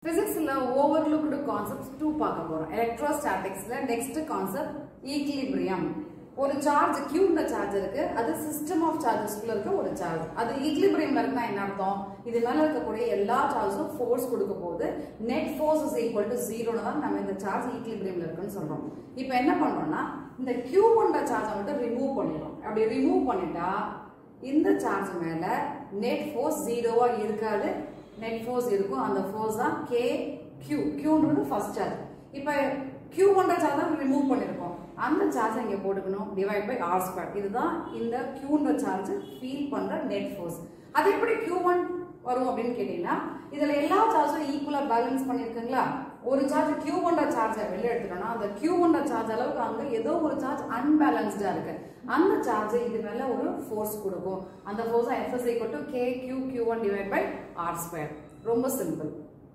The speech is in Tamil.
Physics la overlooked concepts 2 பார்க்க போறோம். Electrostatics la next concept equilibrium. ஒரு சார்ஜ் Q ன்ற சார்ஜ் இருக்கு. அது சிஸ்டம் ஆஃப் சார்ஜஸ் குள்ள இருக்க ஒரு சார்ஜ். அது ஈக்லிபிரியம் இருக்குனா என்ன அர்த்தம்? இது மேல இருக்கக்கூடிய எல்லா சார்ஜஸும் ஃபோர்ஸ் கொடுக்க போகுது. net force is equal to 0 னா நம்ம இந்த சார்ஜ் ஈக்லிபிரியம்ல இருக்குன்னு சொல்றோம். இப்போ என்ன பண்றோம்னா இந்த Q ன்ற சார்ஜை மட்டும் ரிமூவ் பண்ணிரோம். அப்படி ரிமூவ் பண்ணிட்டா இந்த சார்ஜ் மேல net force 0வா இருக்காது. net force இருக்கும். அந்த force தான் KQ. Qன்றது ஃபர்ஸ்ட் சார்ஜ். இப்போ Q ன்ற சார்ஜ் தான் ரிமூவ் பண்ணிருக்கோம். அந்த சார்ஜ் இங்க போட்டுக்கணும் டிவைட் பை r2. இதுதான் இந்த Q ன்ற சார்ஜ் ஃபீல் பண்ற net force. அது எப்படி Q1 வரும் அப்படினு கேட்டினா இதல எல்லா சார்ஜும் ஈக்குவலா பேலன்ஸ் பண்ணிருக்கீங்களா? ஒரு சார்ஜ் Q1 ன்ற சார்ஜை வெளிய எடுத்துட்டோம்னா அந்த Q1 ன்ற சார்ஜ் அளவுக்கு அங்க ஏதோ ஒரு சார்ஜ் அன்பேலன்ஸ்டா இருக்கு. அந்த சார்ஜ் இது மேல ஒரு ஃபோர்ஸ் கொடுக்கும். அந்த force F = KQ Q1 / r2. ரொம்ப சிம்பிள்.